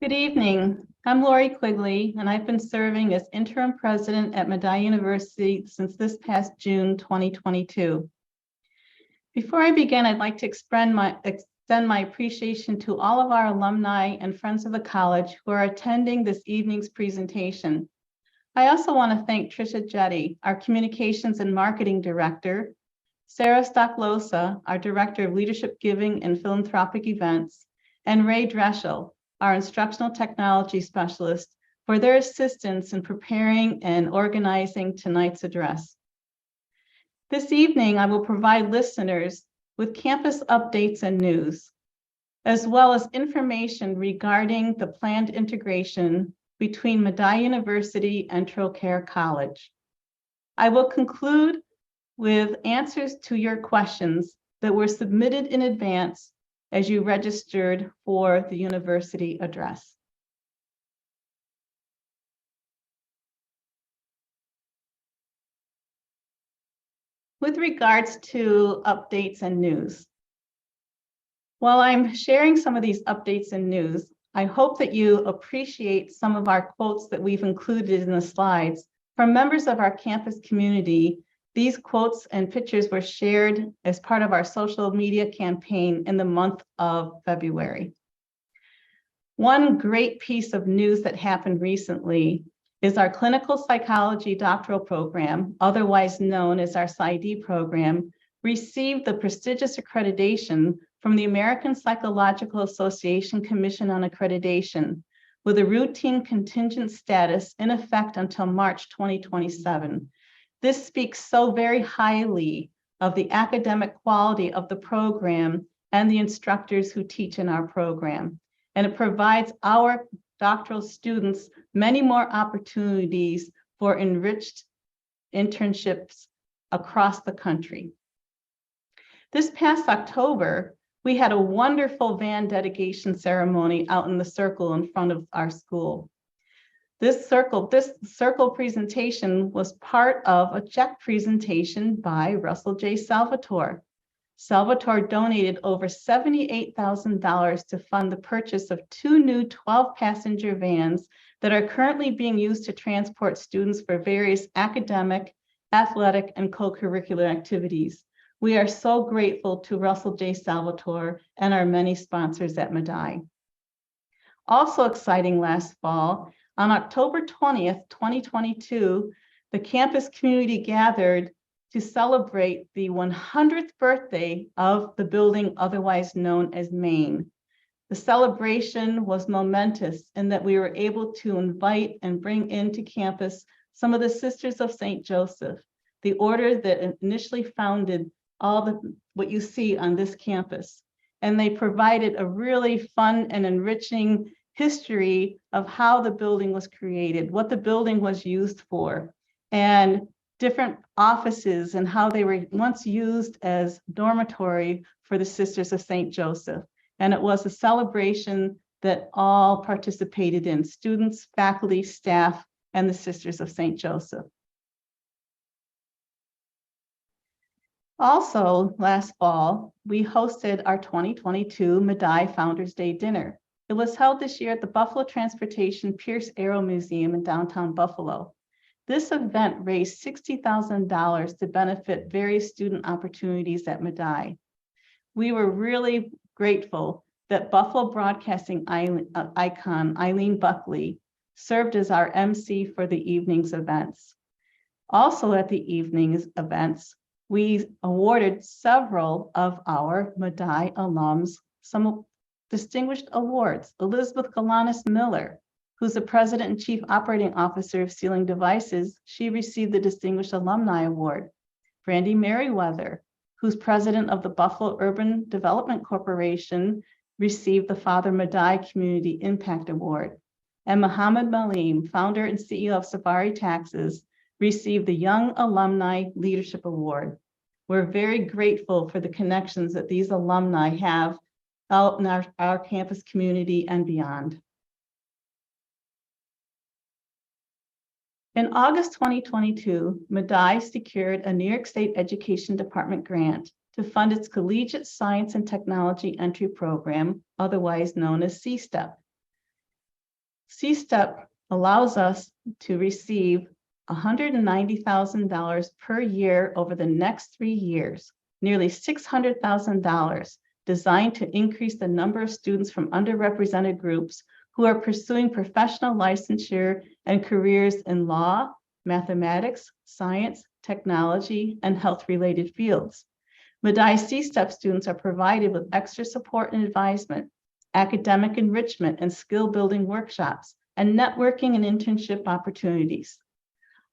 Good evening. I'm Lori Quigley, and I've been serving as interim president at Medaille University since this past June 2022. Before I begin, I'd like to extend my appreciation to all of our alumni and friends of the college who are attending this evening's presentation. I also want to thank Tricia Jetty, our communications and marketing director, Sarah Stocklosa, our director of leadership giving and philanthropic events, and Ray Dreschel, our instructional technology specialist, for their assistance in preparing and organizing tonight's address. This evening, I will provide listeners with campus updates and news, as well as information regarding the planned integration between Medaille University and Trocaire College. I will conclude with answers to your questions that were submitted in advance as you registered for the university address. With regards to updates and news, while I'm sharing some of these updates and news, I hope that you appreciate some of our quotes that we've included in the slides from members of our campus community. These quotes and pictures were shared as part of our social media campaign in the month of February. One great piece of news that happened recently is our clinical psychology doctoral program, otherwise known as our PsyD program, received the prestigious accreditation from the American Psychological Association Commission on Accreditation, with a routine contingent status in effect until March 2027. This speaks so very highly of the academic quality of the program and the instructors who teach in our program. And it provides our doctoral students many more opportunities for enriched internships across the country. This past October, we had a wonderful van dedication ceremony out in the circle in front of our school. This circle presentation was part of a check presentation by Russell J. Salvatore. Salvatore donated over $78,000 to fund the purchase of 2 new 12-passenger vans that are currently being used to transport students for various academic, athletic, and co-curricular activities. We are so grateful to Russell J. Salvatore and our many sponsors at Medaille. Also exciting last fall, on October 20th, 2022, the campus community gathered to celebrate the 100th birthday of the building otherwise known as Maine. The celebration was momentous in that we were able to invite and bring into campus some of the Sisters of St. Joseph, the order that initially founded what you see on this campus. And they provided a really fun and enriching history of how the building was created, what the building was used for, and different offices and how they were once used as dormitory for the Sisters of St. Joseph. And it was a celebration that all participated in: students, faculty, staff, and the Sisters of St. Joseph. Also, last fall, we hosted our 2022 Medaille Founders Day dinner. It was held this year at the Buffalo Transportation Pierce Aero Museum in downtown Buffalo. This event raised $60,000 to benefit various student opportunities at Medaille. We were really grateful that Buffalo broadcasting icon Eileen Buckley served as our MC for the evening's events. Also at the evening's events, we awarded several of our Medaille alums some distinguished awards. Elizabeth Galanis Miller, who's the President and Chief Operating Officer of Sealing Devices, she received the Distinguished Alumni Award. Brandy Merriweather, who's President of the Buffalo Urban Development Corporation, received the Father Medaille Community Impact Award. And Mohammed Malim, founder and CEO of Safari Taxes, received the Young Alumni Leadership Award. We're very grateful for the connections that these alumni have out in our campus community and beyond. In August 2022, Medaille secured a New York State Education Department grant to fund its Collegiate Science and Technology Entry Program, otherwise known as C-STEP. C-STEP allows us to receive $190,000 per year over the next 3 years, nearly $600,000, designed to increase the number of students from underrepresented groups who are pursuing professional licensure and careers in law, mathematics, science, technology, and health-related fields. Medaille C-STEP students are provided with extra support and advisement, academic enrichment and skill-building workshops, and networking and internship opportunities.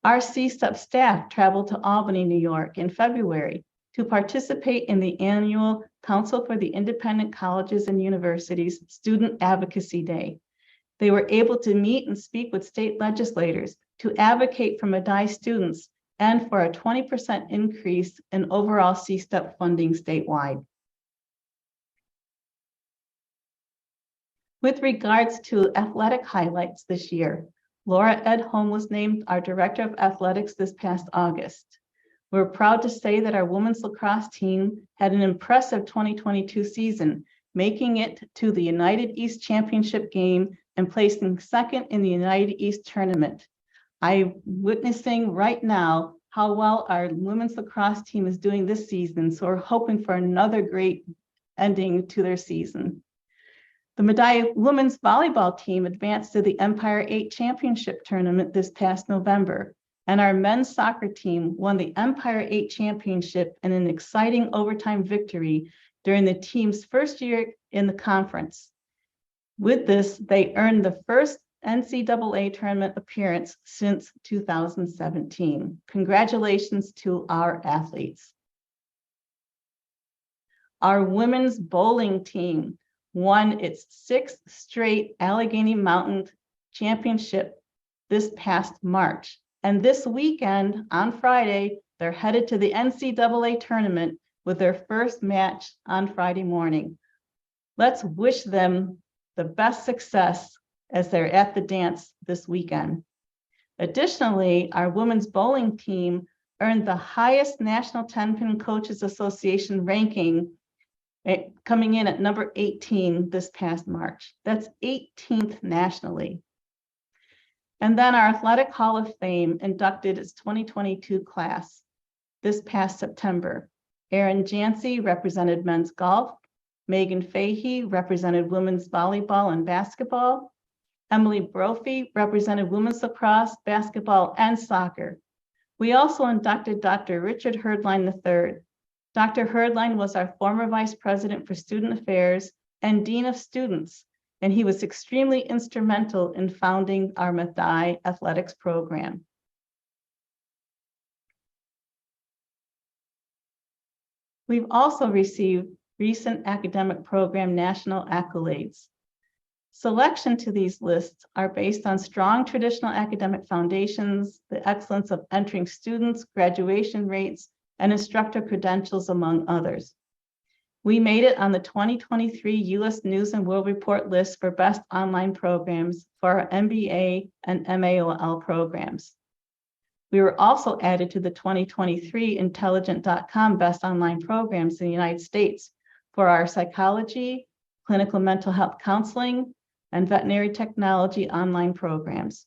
Our C-STEP staff traveled to Albany, New York in February to participate in the annual Council for the Independent Colleges and Universities Student Advocacy Day. They were able to meet and speak with state legislators to advocate for Medaille students and for a 20% increase in overall C-STEP funding statewide. With regards to athletic highlights this year, Laura Edholm was named our Director of Athletics this past August. We're proud to say that our women's lacrosse team had an impressive 2022 season, making it to the United East Championship game and placing second in the United East tournament. I'm witnessing right now how well our women's lacrosse team is doing this season, so we're hoping for another great ending to their season. The Medaille women's volleyball team advanced to the Empire 8 Championship tournament this past November, and our men's soccer team won the Empire 8 Championship in an exciting overtime victory during the team's first year in the conference. With this, they earned the first NCAA tournament appearance since 2017. Congratulations to our athletes. Our women's bowling team won its 6th straight Allegheny Mountain Championship this past March. And this weekend, on Friday, they're headed to the NCAA tournament with their first match on Friday morning. Let's wish them the best success as they're at the dance this weekend. Additionally, our women's bowling team earned the highest National 10-Pin Coaches Association ranking, coming in at number 18 this past March. That's 18th nationally. And then our Athletic Hall of Fame inducted its 2022 class this past September. Erin Jancy represented men's golf. Megan Fahey represented women's volleyball and basketball. Emily Brophy represented women's lacrosse, basketball, and soccer. We also inducted Dr. Richard Herdline III. Dr. Herdline was our former Vice President for Student Affairs and Dean of Students, and he was extremely instrumental in founding our Medaille Athletics program. We've also received recent academic program national accolades. Selection to these lists are based on strong traditional academic foundations, the excellence of entering students, graduation rates, and instructor credentials, among others. We made it on the 2023 U.S. News and World Report list for best online programs for our MBA and MAOL programs. We were also added to the 2023 Intelligent.com best online programs in the United States for our psychology, clinical mental health counseling, and veterinary technology online programs.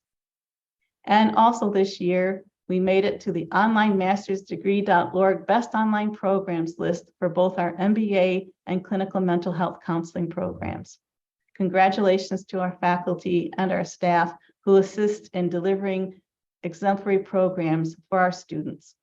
And also this year, we made it to the online mastersdegree.org best online programs list for both our MBA and clinical mental health counseling programs. Congratulations to our faculty and our staff who assist in delivering exemplary programs for our students.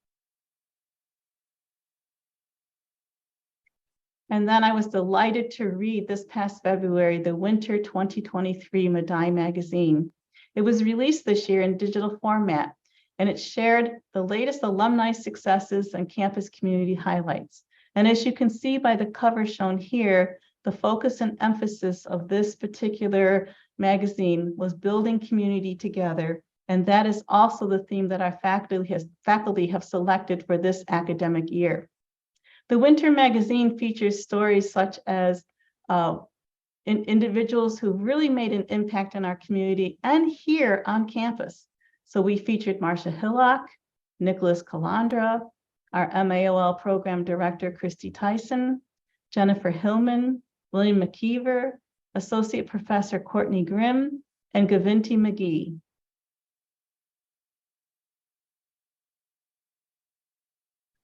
And then I was delighted to read this past February, the Winter 2023 Medaille magazine. It was released this year in digital format, and it shared the latest alumni successes and campus community highlights. And as you can see by the cover shown here, the focus and emphasis of this particular magazine was building community together. And that is also the theme that our faculty have selected for this academic year. The Winter magazine features stories such as individuals who really made an impact in our community and here on campus. So we featured Marcia Hillock, Nicholas Calandra, our MAOL program director, Christy Tyson, Jennifer Hillman, William McKeever, Associate Professor Courtney Grimm, and Gavinti McGee.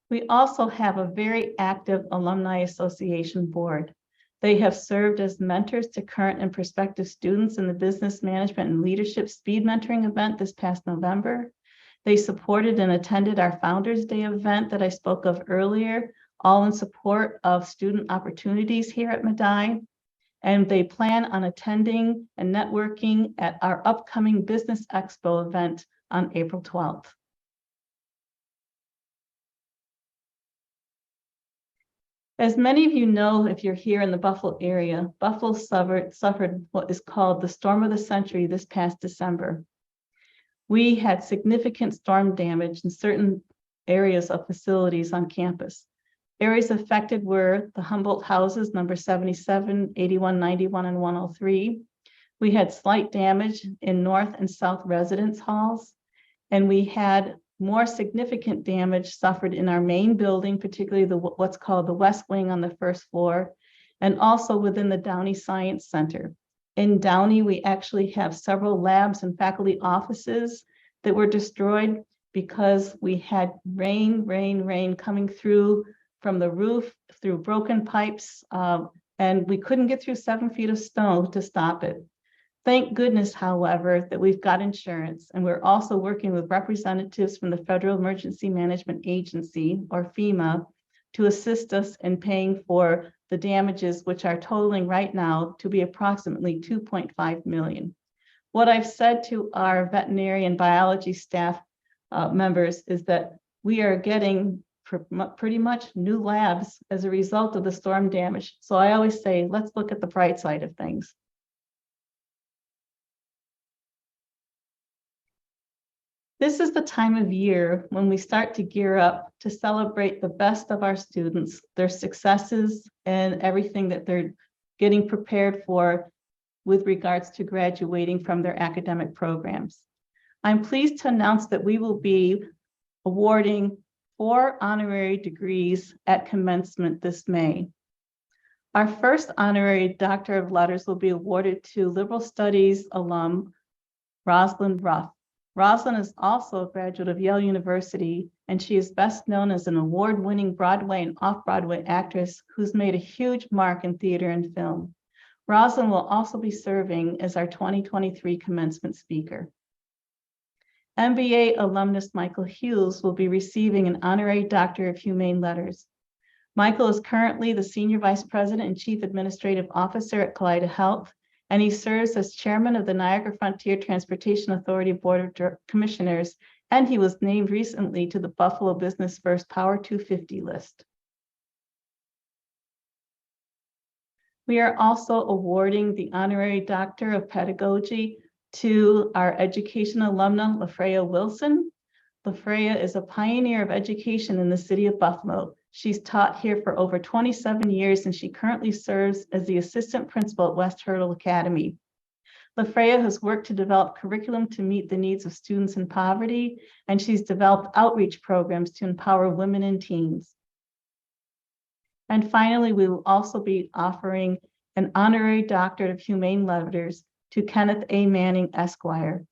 We also have a very active Alumni Association board. They have served as mentors to current and prospective students in the Business Management and Leadership Speed Mentoring event this past November. They supported and attended our Founders Day event that I spoke of earlier, all in support of student opportunities here at Medaille. And they plan on attending and networking at our upcoming Business Expo event on April 12th. As many of you know, if you're here in the Buffalo area, Buffalo suffered what is called the storm of the century this past December. We had significant storm damage in certain areas of facilities on campus. Areas affected were the Humboldt houses, number 77, 81, 91, and 103. We had slight damage in North and South residence halls, and we had more significant damage suffered in our main building, particularly what's called the West Wing on the first floor, and also within the Downey Science Center. In Downey, we actually have several labs and faculty offices that were destroyed because we had rain coming through from the roof, through broken pipes, and we couldn't get through 7 feet of snow to stop it. Thank goodness, however, that we've got insurance, and we're also working with representatives from the Federal Emergency Management Agency, or FEMA, to assist us in paying for the damages, which are totaling right now to be approximately $2.5 million. What I've said to our veterinary and biology staff members is that we are getting pretty much new labs as a result of the storm damage. So I always say, let's look at the bright side of things. This is the time of year when we start to gear up to celebrate the best of our students, their successes, and everything that they're getting prepared for with regards to graduating from their academic programs. I'm pleased to announce that we will be awarding 4 honorary degrees at commencement this May. Our first honorary Doctor of Letters will be awarded to Liberal Studies alum Rosalind Ruff. Rosalind is also a graduate of Yale University, and she is best known as an award-winning Broadway and off-Broadway actress who's made a huge mark in theater and film. Rosalind will also be serving as our 2023 commencement speaker. MBA alumnus Michael Hughes will be receiving an honorary Doctor of Humane Letters. Michael is currently the Senior Vice President and Chief Administrative Officer at Kaleida Health, and he serves as chairman of the Niagara Frontier Transportation Authority Board of Commissioners, and he was named recently to the Buffalo Business First Power 250 list. We are also awarding the Honorary Doctor of Pedagogy to our education alumna, Lafreya Wilson. Lafreya is a pioneer of education in the city of Buffalo. She's taught here for over 27 years, and she currently serves as the assistant principal at West Hurdle Academy. Lafreya has worked to develop curriculum to meet the needs of students in poverty, and she's developed outreach programs to empower women and teens. And finally, we will also be offering an honorary Doctorate of Humane Letters to Kenneth A. Manning, Esquire.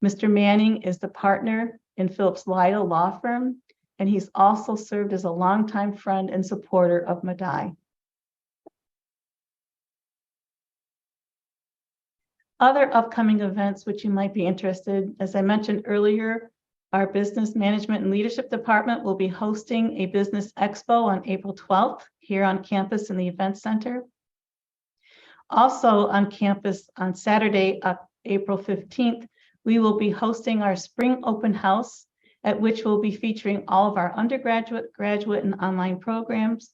Mr. Manning is the partner in Phillips Lytle Law Firm, and he's also served as a longtime friend and supporter of Medaille. Other upcoming events which you might be interested, as I mentioned earlier, our Business Management and Leadership Department will be hosting a business expo on April 12th here on campus in the Event Center. Also on campus on Saturday, April 15th, we will be hosting our spring open house, at which we'll be featuring all of our undergraduate, graduate, and online programs.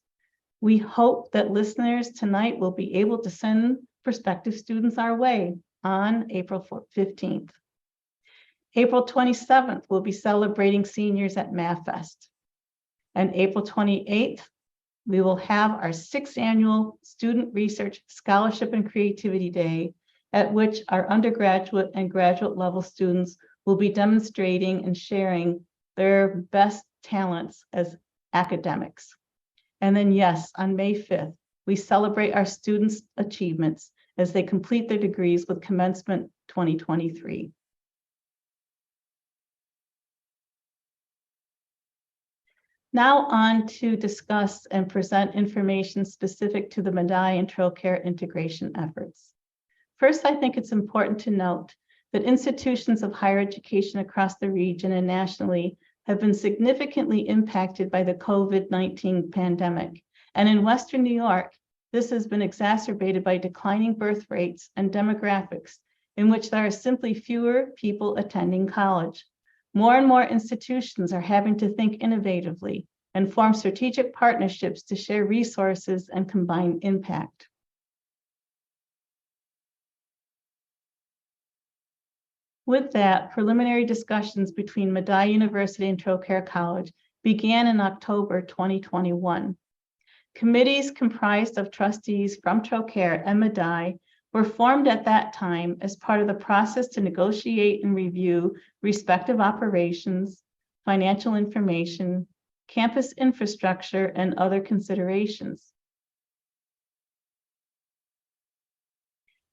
We hope that listeners tonight will be able to send prospective students our way on April 15th. April 27th, we'll be celebrating seniors at MAFest. And April 28th, we will have our 6th annual Student Research Scholarship and Creativity Day, at which our undergraduate and graduate level students will be demonstrating and sharing their best talents as academics. And then yes, on May 5th, we celebrate our students' achievements, as they complete their degrees with commencement 2023. Now on to discuss and present information specific to the Medaille and Trocaire integration efforts. First, I think it's important to note that institutions of higher education across the region and nationally have been significantly impacted by the COVID-19 pandemic. And in Western New York, this has been exacerbated by declining birth rates and demographics in which there are simply fewer people attending college. More and more institutions are having to think innovatively and form strategic partnerships to share resources and combine impact. With that, preliminary discussions between Medaille University and Trocaire College began in October 2021. Committees comprised of trustees from Trocaire and Medaille were formed at that time as part of the process to negotiate and review respective operations, financial information, campus infrastructure, and other considerations.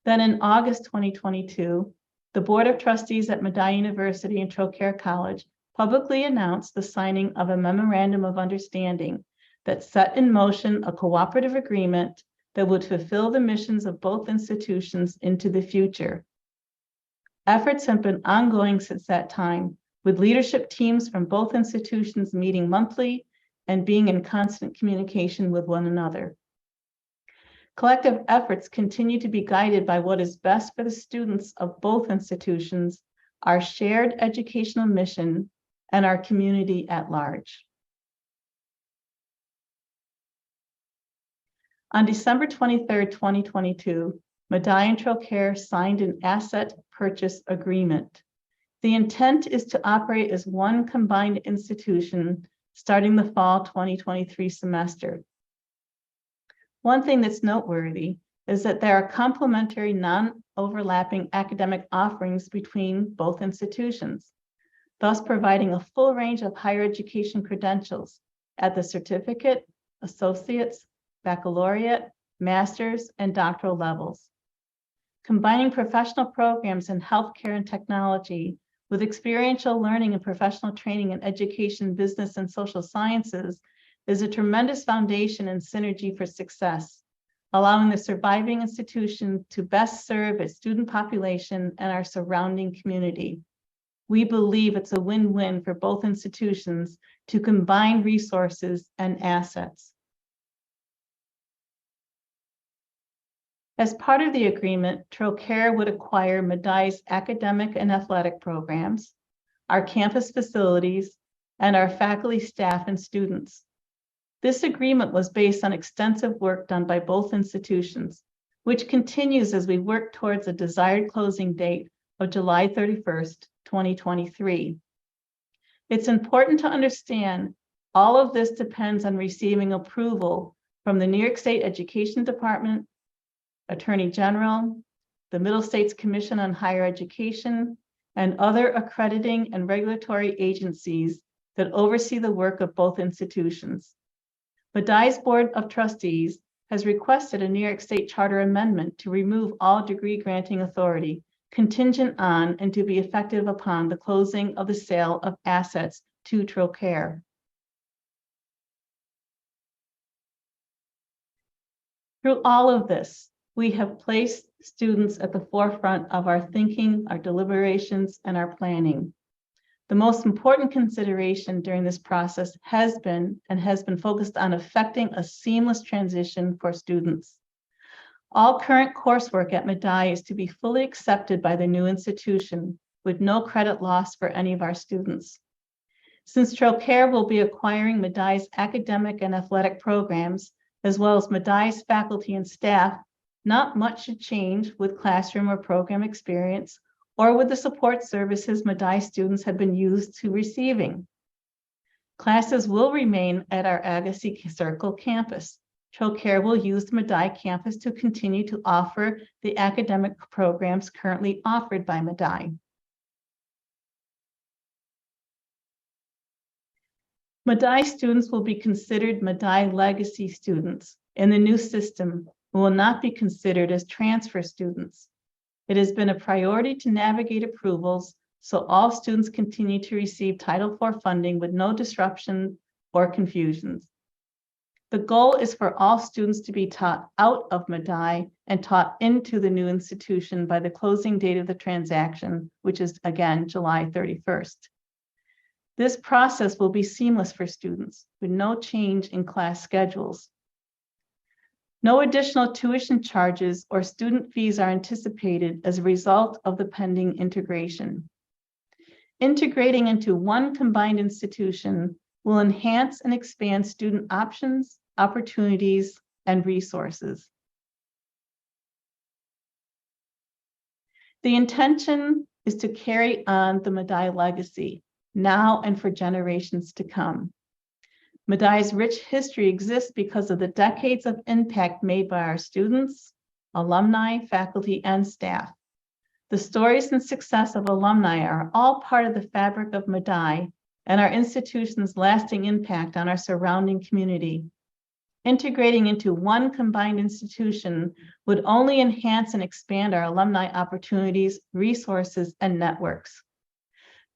Then in August 2022, the Board of Trustees at Medaille University and Trocaire College publicly announced the signing of a memorandum of understanding that set in motion a cooperative agreement that would fulfill the missions of both institutions into the future. Efforts have been ongoing since that time, with leadership teams from both institutions meeting monthly and being in constant communication with one another. Collective efforts continue to be guided by what is best for the students of both institutions, our shared educational mission, and our community at large. On December 23, 2022, Medaille and Trocaire signed an asset purchase agreement. The intent is to operate as one combined institution starting the fall 2023 semester. One thing that's noteworthy is that there are complementary, non-overlapping academic offerings between both institutions, thus providing a full range of higher education credentials at the certificate, associate's, baccalaureate, master's, and doctoral levels. Combining professional programs in healthcare and technology with experiential learning and professional training in education, business, and social sciences is a tremendous foundation and synergy for success, allowing the surviving institution to best serve its student population and our surrounding community. We believe it's a win-win for both institutions to combine resources and assets. As part of the agreement, Trocaire would acquire Medaille's academic and athletic programs, our campus facilities, and our faculty, staff, and students. This agreement was based on extensive work done by both institutions, which continues as we work towards a desired closing date of July 31st, 2023. It's important to understand all of this depends on receiving approval from the New York State Education Department, Attorney General, the Middle States Commission on Higher Education, and other accrediting and regulatory agencies that oversee the work of both institutions. Medaille's Board of Trustees has requested a New York State Charter amendment to remove all degree granting authority contingent on and to be effective upon the closing of the sale of assets to Trocaire. Through all of this, we have placed students at the forefront of our thinking, our deliberations, and our planning. The most important consideration during this process has been focused on effecting a seamless transition for students. All current coursework at Medaille is to be fully accepted by the new institution with no credit loss for any of our students. Since Trocaire will be acquiring Medaille's academic and athletic programs, as well as Medaille's faculty and staff, not much should change with classroom or program experience or with the support services Medaille students have been used to receiving. Classes will remain at our Agassiz Circle campus. Trocaire will use the Medaille campus to continue to offer the academic programs currently offered by Medaille. Medaille students will be considered Medaille legacy students in the new system and will not be considered as transfer students. It has been a priority to navigate approvals so all students continue to receive Title IV funding with no disruption or confusions. The goal is for all students to be taught out of Medaille and taught into the new institution by the closing date of the transaction, which is again July 31st. This process will be seamless for students with no change in class schedules. No additional tuition charges or student fees are anticipated as a result of the pending integration. Integrating into one combined institution will enhance and expand student options, opportunities, and resources. The intention is to carry on the Medaille legacy now and for generations to come. Medaille's rich history exists because of the decades of impact made by our students, alumni, faculty, and staff. The stories and success of alumni are all part of the fabric of Medaille and our institution's lasting impact on our surrounding community. Integrating into one combined institution would only enhance and expand our alumni opportunities, resources, and networks.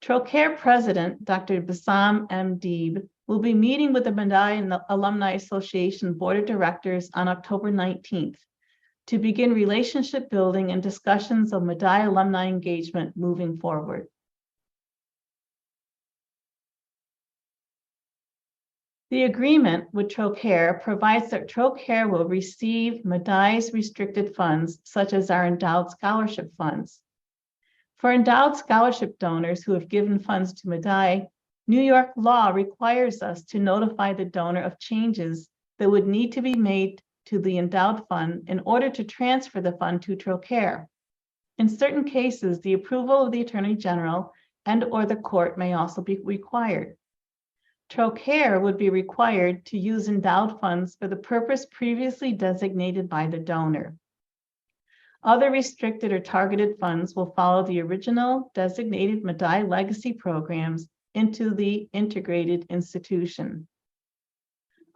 Trocaire President Dr. Bassam M. Deeb will be meeting with the Medaille and the Alumni Association Board of Directors on October 19th to begin relationship building and discussions of Medaille alumni engagement moving forward. The agreement with Trocaire provides that Trocaire will receive Medaille's restricted funds, such as our endowed scholarship funds. For endowed scholarship donors who have given funds to Medaille, New York law requires us to notify the donor of changes that would need to be made to the endowed fund in order to transfer the fund to Trocaire. In certain cases, the approval of the Attorney General and/or the court may also be required. Trocaire would be required to use endowed funds for the purpose previously designated by the donor. Other restricted or targeted funds will follow the original designated Medaille legacy programs into the integrated institution.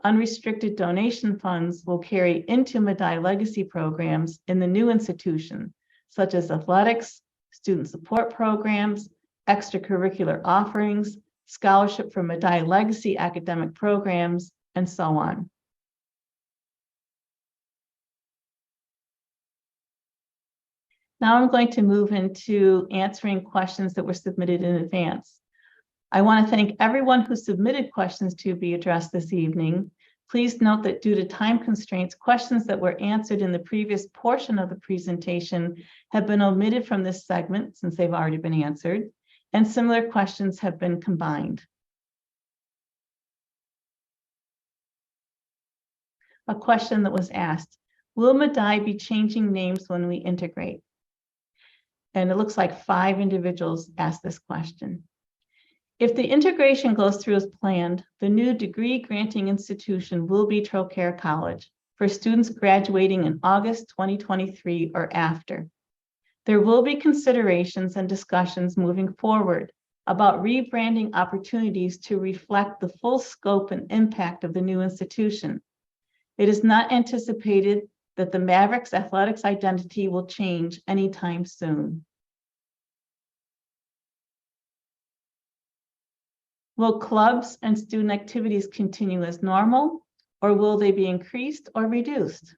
Unrestricted donation funds will carry into Medaille legacy programs in the new institution, such as athletics, student support programs, extracurricular offerings, scholarship for Medaille legacy academic programs, and so on. Now I'm going to move into answering questions that were submitted in advance. I want to thank everyone who submitted questions to be addressed this evening. Please note that due to time constraints, questions that were answered in the previous portion of the presentation have been omitted from this segment since they've already been answered, and similar questions have been combined. A question that was asked, will Medaille be changing names when we integrate? And it looks like 5 individuals asked this question. If the integration goes through as planned, the new degree granting institution will be Trocaire College for students graduating in August 2023 or after. There will be considerations and discussions moving forward about rebranding opportunities to reflect the full scope and impact of the new institution. It is not anticipated that the Mavericks athletics identity will change anytime soon. Will clubs and student activities continue as normal, or will they be increased or reduced?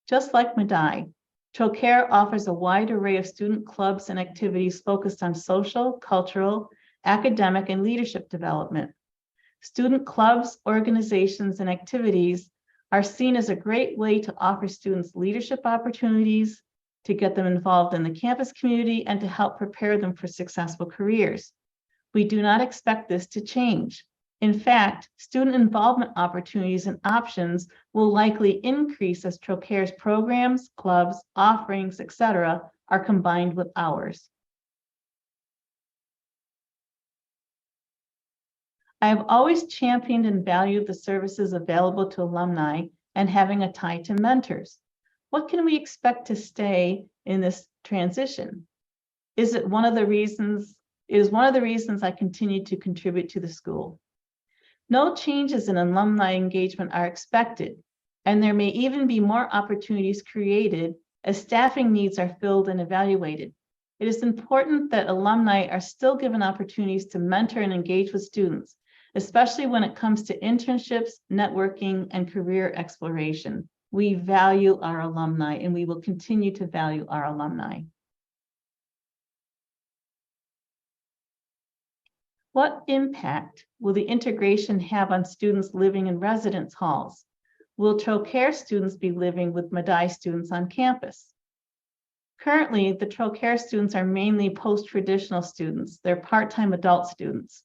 Just like Medaille, Trocaire offers a wide array of student clubs and activities focused on social, cultural, academic, and leadership development. Student clubs, organizations, and activities are seen as a great way to offer students leadership opportunities, to get them involved in the campus community, and to help prepare them for successful careers. We do not expect this to change. In fact, student involvement opportunities and options will likely increase as Trocaire's programs, clubs, offerings, etc., are combined with ours. I have always championed and valued the services available to alumni and having a tie to mentors. What can we expect to stay in this transition? Is one of the reasons I continue to contribute to the school. No changes in alumni engagement are expected. and there may even be more opportunities created as staffing needs are filled and evaluated. It is important that alumni are still given opportunities to mentor and engage with students, especially when it comes to internships, networking, and career exploration. We value our alumni, and we will continue to value our alumni. What impact will the integration have on students living in residence halls? Will Trocaire students be living with Medaille students on campus? Currently, the Trocaire students are mainly post-traditional students. They're part-time adult students.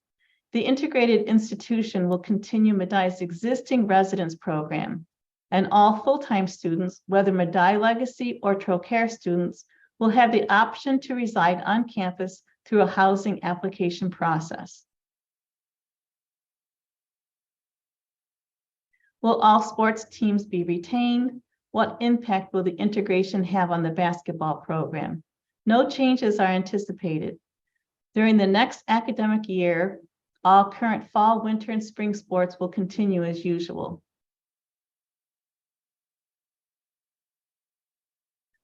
The integrated institution will continue Medaille's existing residence program, and all full-time students, whether Medaille Legacy or Trocaire students, will have the option to reside on campus through a housing application process. Will all sports teams be retained? What impact will the integration have on the basketball program? No changes are anticipated. During the next academic year, all current fall, winter, and spring sports will continue as usual.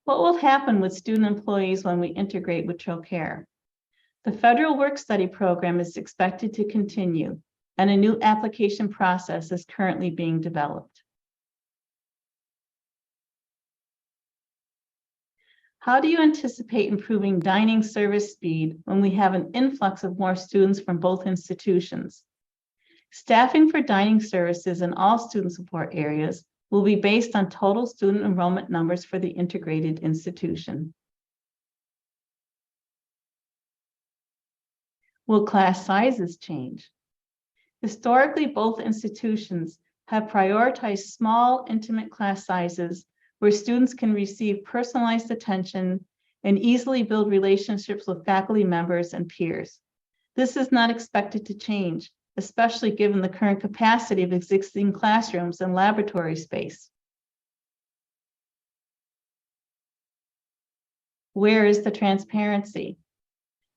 What will happen with student employees when we integrate with Trocaire? The federal work-study program is expected to continue, and a new application process is currently being developed. How do you anticipate improving dining service speed when we have an influx of more students from both institutions? Staffing for dining services in all student support areas will be based on total student enrollment numbers for the integrated institution. Will class sizes change? Historically, both institutions have prioritized small, intimate class sizes where students can receive personalized attention and easily build relationships with faculty members and peers. This is not expected to change, especially given the current capacity of existing classrooms and laboratory space. Where is the transparency?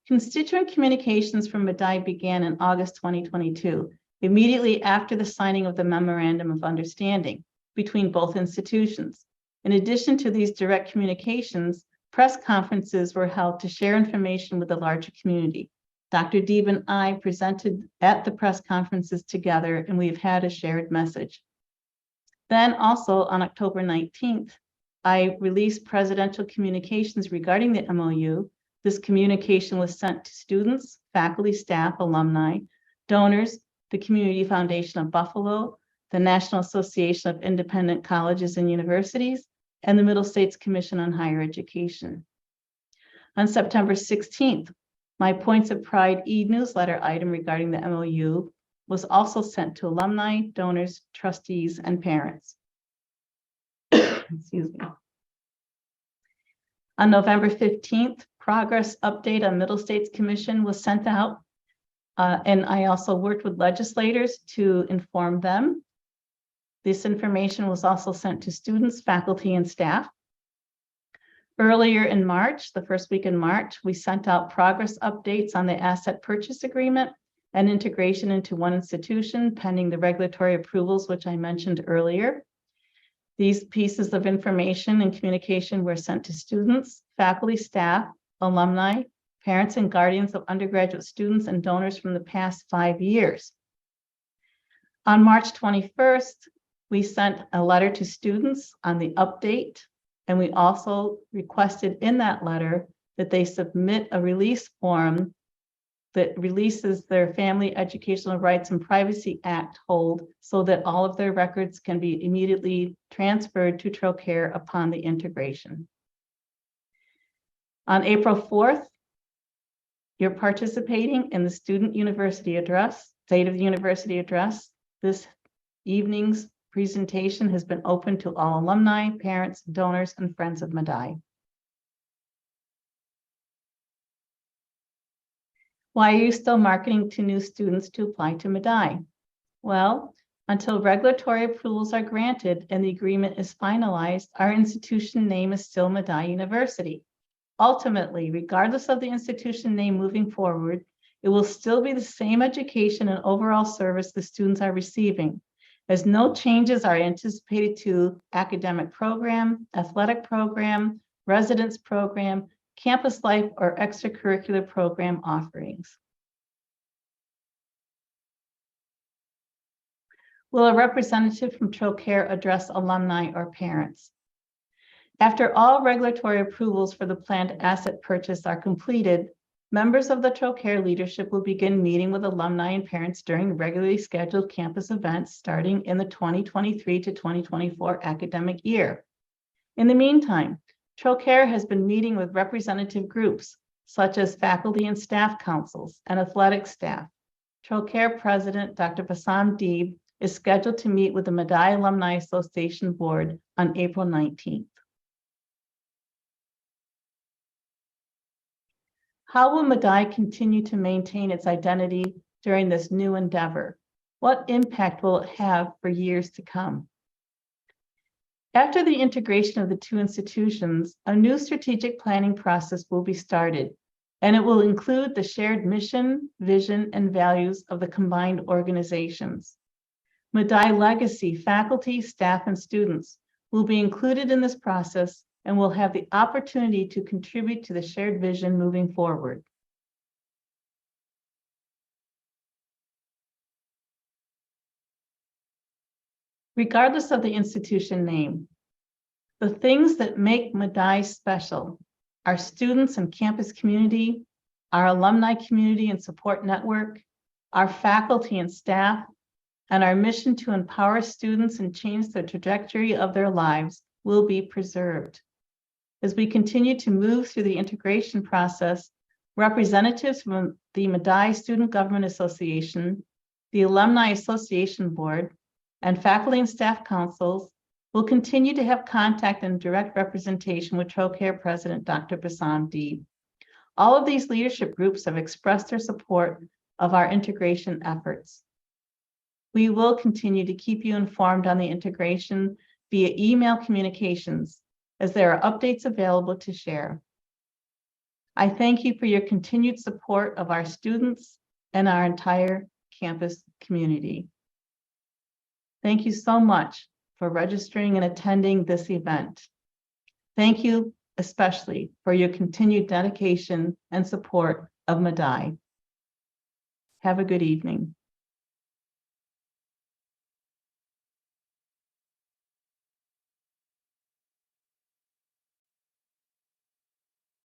Constituent communications from Medaille began in August 2022, immediately after the signing of the Memorandum of Understanding between both institutions. In addition to these direct communications, press conferences were held to share information with the larger community. Dr. Deeb and I presented at the press conferences together, and we've had a shared message. Then also on October 19th, I released presidential communications regarding the MOU. This communication was sent to students, faculty, staff, alumni, donors, the Community Foundation of Buffalo, the National Association of Independent Colleges and Universities, and the Middle States Commission on Higher Education. On September 16th, my Points of Pride e-newsletter item regarding the MOU was also sent to alumni, donors, trustees, and parents. Excuse me. On November 15th, progress update on Middle States Commission was sent out, and I also worked with legislators to inform them. This information was also sent to students, faculty, and staff. Earlier in March, the first week in March, we sent out progress updates on the asset purchase agreement and integration into one institution pending the regulatory approvals, which I mentioned earlier. These pieces of information and communication were sent to students, faculty, staff, alumni, parents, and guardians of undergraduate students and donors from the past 5 years. On March 21st, we sent a letter to students on the update, and we also requested in that letter that they submit a release form that releases their Family Educational Rights and Privacy Act hold so that all of their records can be immediately transferred to Trocaire upon the integration. On April 4th, you're participating in the Student University Address, State of the University Address. This evening's presentation has been open to all alumni, parents, donors, and friends of Medaille. Why are you still marketing to new students to apply to Medaille? Well, until regulatory approvals are granted and the agreement is finalized, our institution name is still Medaille University. Ultimately, regardless of the institution name moving forward, it will still be the same education and overall service the students are receiving. as no changes are anticipated to academic program, athletic program, residence program, campus life, or extracurricular program offerings. Will a representative from Trocaire address alumni or parents? After all regulatory approvals for the planned asset purchase are completed, members of the Trocaire leadership will begin meeting with alumni and parents during regularly scheduled campus events starting in the 2023 to 2024 academic year. In the meantime, Trocaire has been meeting with representative groups such as faculty and staff councils and athletic staff. Trocaire President Dr. Bassam Deeb is scheduled to meet with the Medaille Alumni Association Board on April 19th. How will Medaille continue to maintain its identity during this new endeavor? What impact will it have for years to come? After the integration of the two institutions, a new strategic planning process will be started, and it will include the shared mission, vision, and values of the combined organizations. Medaille legacy, faculty, staff, and students will be included in this process and will have the opportunity to contribute to the shared vision moving forward. Regardless of the institution name, the things that make Medaille special, our students and campus community, our alumni community and support network, our faculty and staff, and our mission to empower students and change the trajectory of their lives will be preserved. As we continue to move through the integration process, representatives from the Medaille Student Government Association, the Alumni Association Board, and faculty and staff councils will continue to have contact and direct representation with Trocaire President Dr. Bassam Deeb. All of these leadership groups have expressed their support of our integration efforts. We will continue to keep you informed on the integration via email communications, as there are updates available to share. I thank you for your continued support of our students and our entire campus community. Thank you so much for registering and attending this event. Thank you especially for your continued dedication and support of Medaille. Have a good evening.